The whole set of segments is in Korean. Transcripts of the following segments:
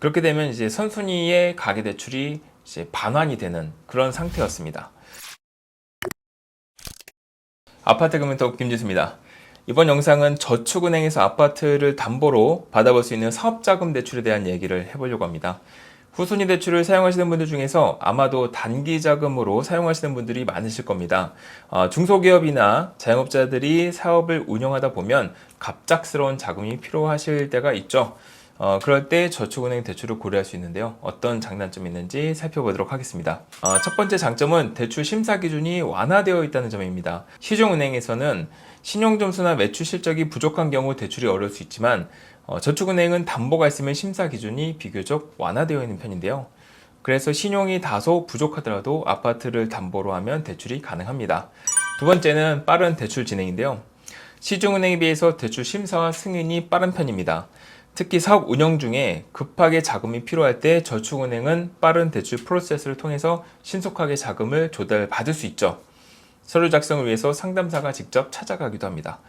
그렇게 되면 이제 선순위의 가계대출이 이제 반환이 되는 그런 상태였습니다. 아파트 금융톡 김지수입니다. 이번 영상은 저축은행에서 아파트를 담보로 받아볼 수 있는 사업자금 대출에 대한 얘기를 해보려고 합니다. 후순위 대출을 사용하시는 분들 중에서 아마도 단기 자금으로 사용하시는 분들이 많으실 겁니다. 중소기업이나 자영업자들이 사업을 운영하다 보면 갑작스러운 자금이 필요하실 때가 있죠. 그럴 때 저축은행 대출을 고려할 수 있는데요. 어떤 장단점이 있는지 살펴보도록 하겠습니다. 첫 번째 장점은 대출 심사 기준이 완화되어 있다는 점입니다. 시중은행에서는 신용점수나 매출 실적이 부족한 경우 대출이 어려울 수 있지만 저축은행은 담보가 있으면 심사 기준이 비교적 완화되어 있는 편인데요. 그래서 신용이 다소 부족하더라도 아파트를 담보로 하면 대출이 가능합니다. 두 번째는 빠른 대출 진행인데요. 시중은행에 비해서 대출 심사와 승인이 빠른 편입니다. 특히 사업 운영 중에 급하게 자금이 필요할 때 저축은행은 빠른 대출 프로세스를 통해서 신속하게 자금을 조달받을 수 있죠. 서류 작성을 위해서 상담사가 직접 찾아가기도 합니다.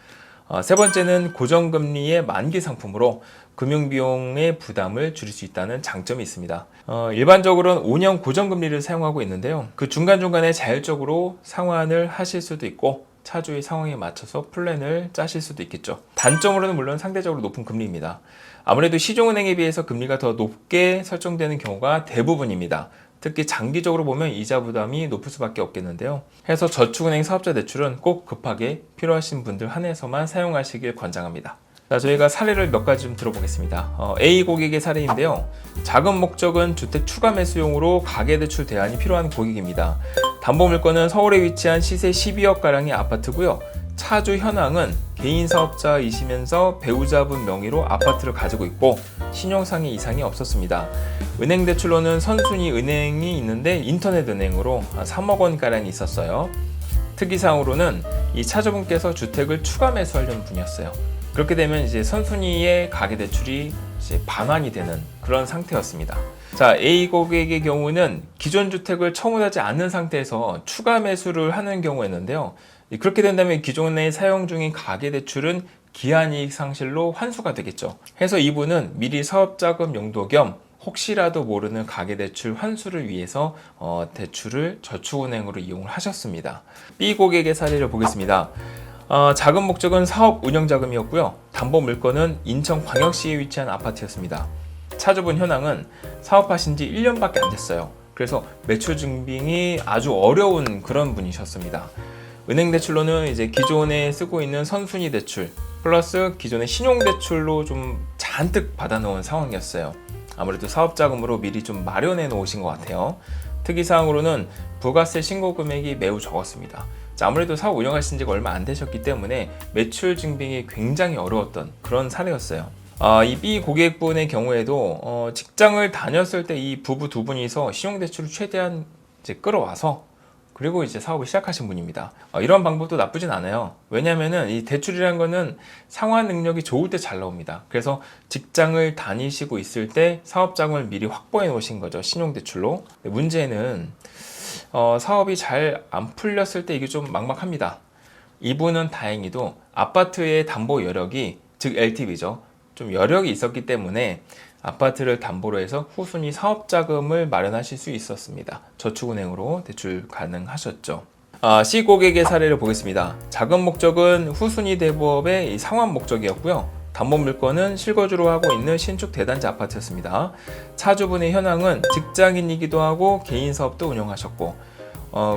세 번째는 고정금리의 만기 상품으로 금융비용의 부담을 줄일 수 있다는 장점이 있습니다. 일반적으로는 5년 고정금리를 사용하고 있는데요. 그 중간중간에 자율적으로 상환을 하실 수도 있고 차주의 상황에 맞춰서 플랜을 짜실 수도 있겠죠. 단점으로는 물론 상대적으로 높은 금리입니다. 아무래도 시중은행에 비해서 금리가 더 높게 설정되는 경우가 대부분입니다. 특히 장기적으로 보면 이자 부담이 높을 수밖에 없겠는데요. 해서 저축은행 사업자 대출은 꼭 급하게 필요하신 분들 한해서만 사용하시길 권장합니다. 자, 저희가 사례를 몇 가지 좀 들어보겠습니다. A 고객의 사례인데요. 자금 목적은 주택 추가 매수용으로 가계대출 대안이 필요한 고객입니다. 담보물건은 서울에 위치한 시세 12억가량의 아파트고요. 차주 현황은 개인 사업자이시면서 배우자분 명의로 아파트를 가지고 있고 신용상의 이상이 없었습니다. 은행 대출로는 선순위 은행이 있는데 인터넷 은행으로 3억 원가량이 있었어요. 특이사항으로는 이 차주분께서 주택을 추가 매수하려는 분이었어요. 그렇게 되면 이제 선순위의 가계대출이 이제 반환이 되는 그런 상태였습니다. 자, A 고객의 경우는 기존 주택을 청구하지 않는 상태에서 추가 매수를 하는 경우였는데요. 그렇게 된다면 기존에 사용 중인 가계대출은 기한이익 상실로 환수가 되겠죠. 해서 이분은 미리 사업자금 용도 겸 혹시라도 모르는 가계대출 환수를 위해서 대출을 저축은행으로 이용을 하셨습니다. B 고객의 사례를 보겠습니다. 자금 목적은 사업 운영 자금이었고요. 담보 물건은 인천광역시에 위치한 아파트였습니다. 차주분 현황은 사업하신 지 1년밖에 안 됐어요. 그래서 매출 증빙이 아주 어려운 그런 분이셨습니다. 은행 대출로는 이제 기존에 쓰고 있는 선순위 대출 플러스 기존의 신용 대출로 좀 잔뜩 받아놓은 상황이었어요. 아무래도 사업자금으로 미리 좀 마련해 놓으신 것 같아요. 특이사항으로는 부가세 신고 금액이 매우 적었습니다. 자, 아무래도 사업 운영하신 지가 얼마 안 되셨기 때문에 매출 증빙이 굉장히 어려웠던 그런 사례였어요. 이 B 고객분의 경우에도 직장을 다녔을 때 이 부부 두 분이서 신용대출을 최대한 이제 끌어와서 그리고 이제 사업을 시작하신 분입니다. 이런 방법도 나쁘진 않아요. 왜냐하면은 이 대출이라는 거는 상환 능력이 좋을 때 잘 나옵니다. 그래서 직장을 다니시고 있을 때 사업자금을 미리 확보해 놓으신 거죠. 신용대출로. 문제는 사업이 잘 안 풀렸을 때 이게 좀 막막합니다. 이분은 다행히도 아파트의 담보 여력이, 즉 LTV죠. 좀 여력이 있었기 때문에 아파트를 담보로 해서 후순위 사업자금을 마련하실 수 있었습니다. 저축은행으로 대출 가능하셨죠. C 고객의 사례를 보겠습니다. 자금 목적은 후순위 대부업의 상환 목적이었고요. 담보 물건은 실거주로 하고 있는 신축 대단지 아파트였습니다. 차주분의 현황은 직장인이기도 하고 개인 사업도 운영하셨고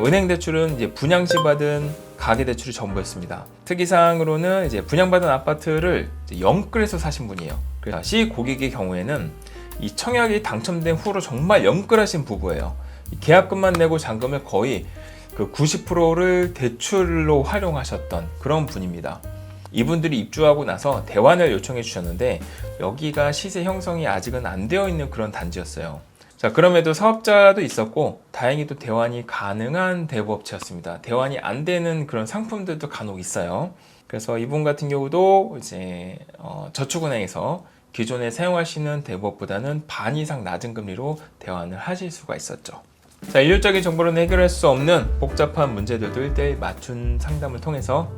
은행 대출은 이제 분양시 받은 가계대출이 전부였습니다. 특이사항으로는 이제 분양받은 아파트를 영끌해서 사신 분이에요. 그래서 C 고객의 경우에는 이 청약이 당첨된 후로 정말 영끌하신 부부예요. 계약금만 내고 잔금을 거의 그 90%를 대출로 활용하셨던 그런 분입니다. 이분들이 입주하고 나서 대환을 요청해 주셨는데 여기가 시세 형성이 아직은 안 되어 있는 그런 단지였어요. 자, 그럼에도 사업자도 있었고 다행히도 대환이 가능한 대부업체였습니다. 대환이 안 되는 그런 상품들도 간혹 있어요. 그래서 이분 같은 경우도 이제 저축은행에서 기존에 사용하시는 대부업보다는 반 이상 낮은 금리로 대환을 하실 수가 있었죠. 자, 일률적인 정보로는 해결할 수 없는 복잡한 문제들도 1:1 맞춤 상담을 통해서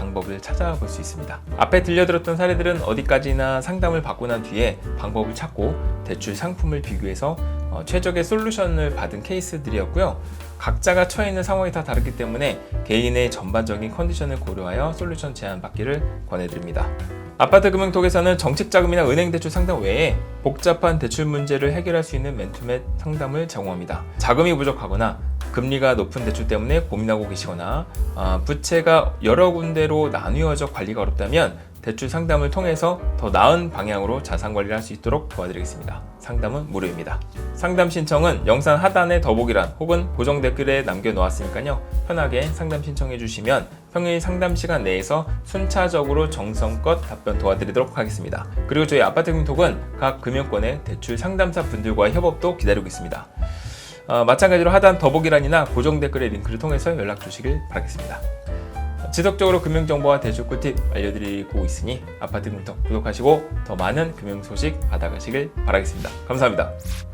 방법을 찾아볼 수 있습니다. 앞에 들려드렸던 사례들은 어디까지나 상담을 받고 난 뒤에 방법을 찾고 대출 상품을 비교해서 최적의 솔루션을 받은 케이스들이었고요. 각자가 처해 있는 상황이 다 다르기 때문에 개인의 전반적인 컨디션을 고려하여 솔루션 제안받기를 권해드립니다. 아파트 금융톡에서는 정책자금이나 은행대출 상담 외에 복잡한 대출 문제를 해결할 수 있는 맨투맨 상담을 제공합니다. 자금이 부족하거나 금리가 높은 대출 때문에 고민하고 계시거나 부채가 여러 군데로 나뉘어져 관리가 어렵다면 대출 상담을 통해서 더 나은 방향으로 자산 관리를 할 수 있도록 도와드리겠습니다. 상담은 무료입니다. 상담 신청은 영상 하단의 더보기란 혹은 고정 댓글에 남겨놓았으니까요. 편하게 상담 신청해 주시면 평일 상담 시간 내에서 순차적으로 정성껏 답변 도와드리도록 하겠습니다. 그리고 저희 아파트 금융톡은 각 금융권의 대출 상담사 분들과의 협업도 기다리고 있습니다. 마찬가지로 하단 더보기란이나 고정 댓글의 링크를 통해서 연락 주시길 바라겠습니다. 지속적으로 금융정보와 대출 꿀팁 알려드리고 있으니 아파트 금융톡 구독하시고 더 많은 금융 소식 받아가시길 바라겠습니다. 감사합니다.